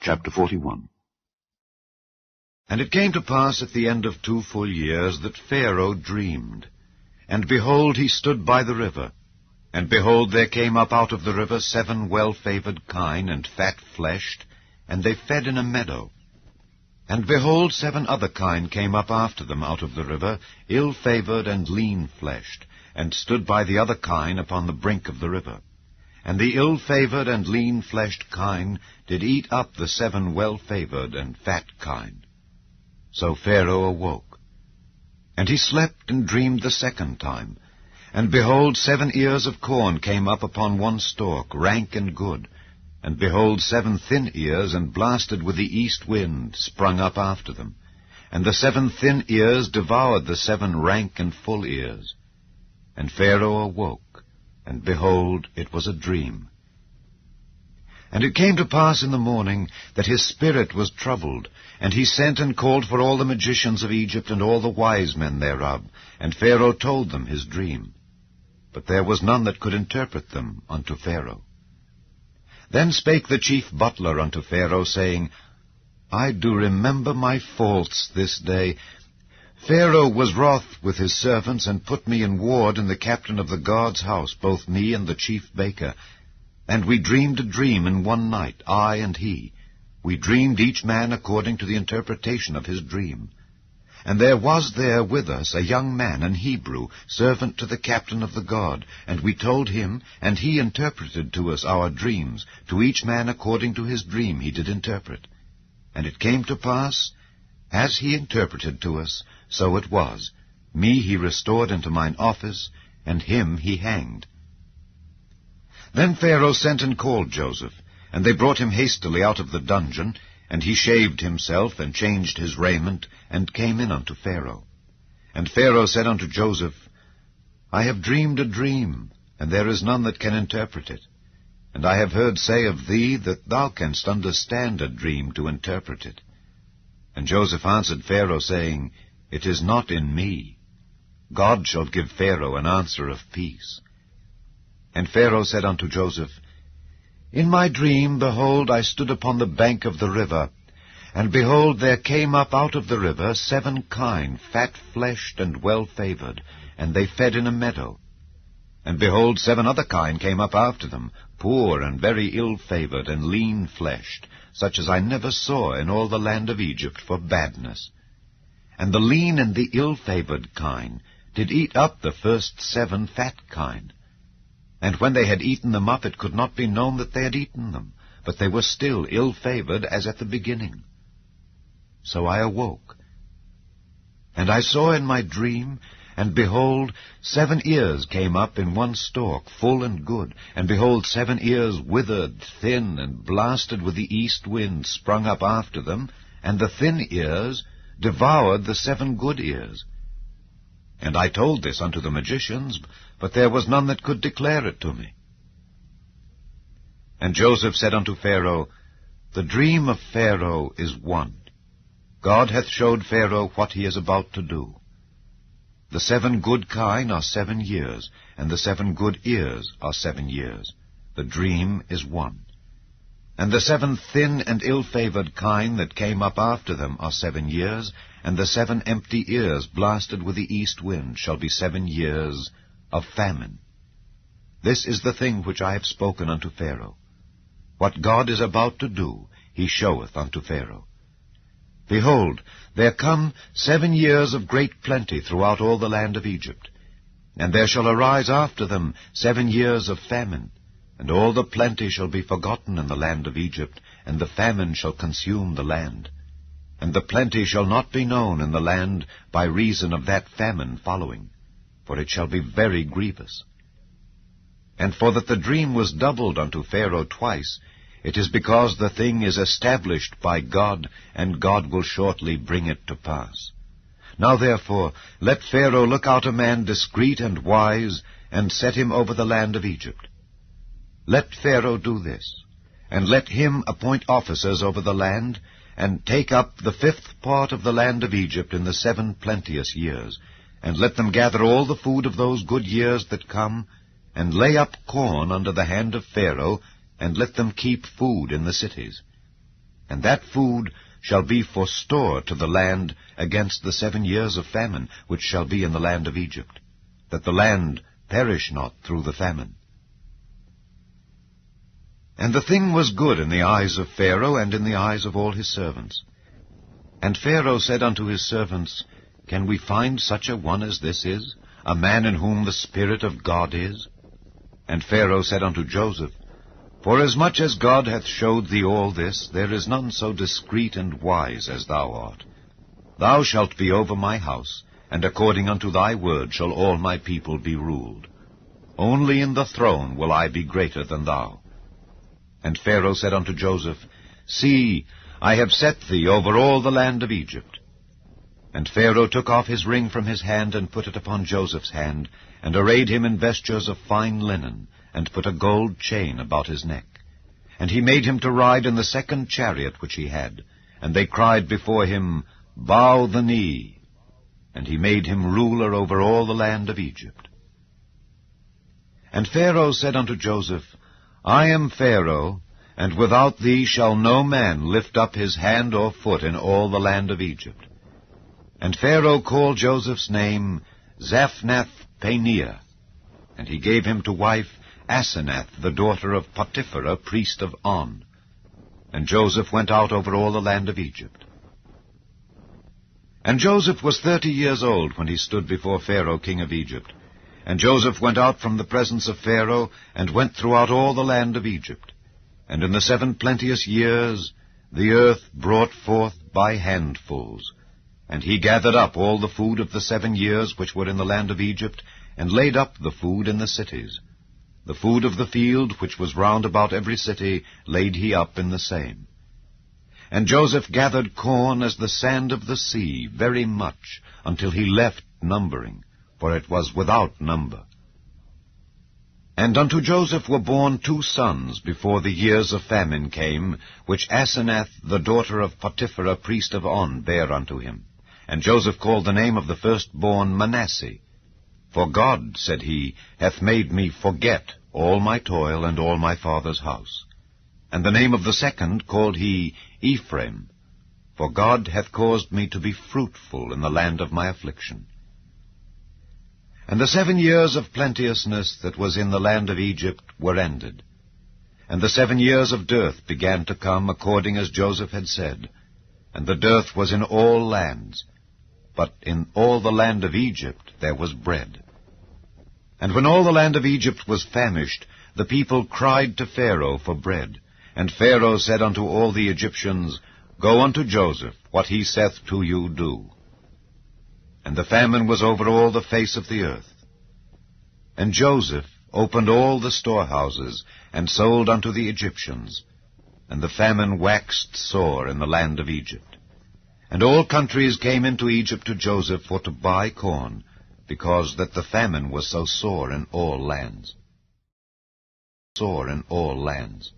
Chapter 41. And it came to pass at the end of 2 full years that Pharaoh dreamed. And behold, he stood by the river. And behold, there came up out of the river 7 well-favored kine and fat-fleshed, and they fed in a meadow. And behold, 7 other kine came up after them out of the river, ill-favored and lean-fleshed, and stood by the other kine upon the brink of the river. And the ill-favored and lean-fleshed kine did eat up the 7 well-favored and fat kine. So Pharaoh awoke. And he slept and dreamed the second time. And behold, 7 ears of corn came up upon one stalk, rank and good. And behold, 7 thin ears, and blasted with the east wind, sprung up after them. And the 7 thin ears devoured the 7 rank and full ears. And Pharaoh awoke. And behold, it was a dream. And it came to pass in the morning that his spirit was troubled, and he sent and called for all the magicians of Egypt and all the wise men thereof, and Pharaoh told them his dream. But there was none that could interpret them unto Pharaoh. Then spake the chief butler unto Pharaoh, saying, I do remember my faults this day. Pharaoh was wroth with his servants, and put me in ward in the captain of the guard's house, both me and the chief baker. And we dreamed a dream in one night, I and he. We dreamed each man according to the interpretation of his dream. And there was there with us a young man, an Hebrew, servant to the captain of the guard. And we told him, and he interpreted to us our dreams. To each man according to his dream he did interpret. And it came to pass, as he interpreted to us, so it was. Me he restored into mine office, and him he hanged. Then Pharaoh sent and called Joseph, and they brought him hastily out of the dungeon, and he shaved himself, and changed his raiment, and came in unto Pharaoh. And Pharaoh said unto Joseph, I have dreamed a dream, and there is none that can interpret it. And I have heard say of thee that thou canst understand a dream to interpret it. And Joseph answered Pharaoh, saying, It is not in me. God shall give Pharaoh an answer of peace. And Pharaoh said unto Joseph, In my dream, behold, I stood upon the bank of the river, and behold, there came up out of the river 7 kine, fat-fleshed and well-favored, and they fed in a meadow. And behold, 7 other kine came up after them, poor and very ill-favored and lean-fleshed, such as I never saw in all the land of Egypt for badness. And the lean and the ill-favored kine did eat up the first 7 fat kine. And when they had eaten them up, it could not be known that they had eaten them, but they were still ill-favored as at the beginning. So I awoke. And I saw in my dream, and behold, 7 ears came up in one stalk, full and good, and behold, 7 ears withered, thin, and blasted with the east wind sprung up after them, and the thin ears devoured the 7 good ears. And I told this unto the magicians, but there was none that could declare it to me. And Joseph said unto Pharaoh, The dream of Pharaoh is one. God hath showed Pharaoh what he is about to do. The 7 good kine are 7 years, and the 7 good ears are 7 years. The dream is one. And the 7 thin and ill-favored kine that came up after them are 7 years, and the 7 empty ears blasted with the east wind shall be 7 years of famine. This is the thing which I have spoken unto Pharaoh. What God is about to do, he showeth unto Pharaoh. Behold, there come 7 years of great plenty throughout all the land of Egypt, and there shall arise after them 7 years of famine, and all the plenty shall be forgotten in the land of Egypt, and the famine shall consume the land. And the plenty shall not be known in the land by reason of that famine following, for it shall be very grievous. And for that the dream was doubled unto Pharaoh twice, it is because the thing is established by God, and God will shortly bring it to pass. Now therefore, let Pharaoh look out a man discreet and wise, and set him over the land of Egypt. Let Pharaoh do this, and let him appoint officers over the land, and take up the 5th part of the land of Egypt in the 7 plenteous years, and let them gather all the food of those good years that come, and lay up corn under the hand of Pharaoh, and let them keep food in the cities. and that food shall be for store to the land against the 7 years of famine, which shall be in the land of Egypt, that the land perish not through the famine. And the thing was good in the eyes of Pharaoh and in the eyes of all his servants. And Pharaoh said unto his servants, Can we find such a one as this is, a man in whom the Spirit of God is? And Pharaoh said unto Joseph, Forasmuch as God hath showed thee all this, there is none so discreet and wise as thou art. Thou shalt be over my house, and according unto thy word shall all my people be ruled. Only in the throne will I be greater than thou. And Pharaoh said unto Joseph, See, I have set thee over all the land of Egypt. And Pharaoh took off his ring from his hand, and put it upon Joseph's hand, and arrayed him in vestures of fine linen, and put a gold chain about his neck. And he made him to ride in the second chariot which he had. And they cried before him, Bow the knee. And he made him ruler over all the land of Egypt. And Pharaoh said unto Joseph, I am Pharaoh, and without thee shall no man lift up his hand or foot in all the land of Egypt. And Pharaoh called Joseph's name Zaphnath-Paaneah, and he gave him to wife Asenath, the daughter of Potiphera, priest of On. And Joseph went out over all the land of Egypt. And Joseph was 30 years old when he stood before Pharaoh king of Egypt. And Joseph went out from the presence of Pharaoh, and went throughout all the land of Egypt. And in the 7 plenteous years the earth brought forth by handfuls. And he gathered up all the food of the 7 years which were in the land of Egypt, and laid up the food in the cities. The food of the field, which was round about every city, laid he up in the same. And Joseph gathered corn as the sand of the sea, very much, until he left numbering, for it was without number. And unto Joseph were born 2 sons before the years of famine came, which Asenath, the daughter of Potiphera, priest of On, bare unto him. And Joseph called the name of the firstborn Manasseh. For God, said he, hath made me forget all my toil and all my father's house. And the name of the second called he Ephraim, for God hath caused me to be fruitful in the land of my affliction. And the 7 years of plenteousness that was in the land of Egypt were ended. And the 7 years of dearth began to come, according as Joseph had said. And the dearth was in all lands, but in all the land of Egypt there was bread. And when all the land of Egypt was famished, the people cried to Pharaoh for bread. And Pharaoh said unto all the Egyptians, Go unto Joseph, what he saith to you do. And the famine was over all the face of the earth. And Joseph opened all the storehouses, and sold unto the Egyptians. And the famine waxed sore in the land of Egypt. And all countries came into Egypt to Joseph for to buy corn, because that the famine was so sore in all lands. Sore in all lands.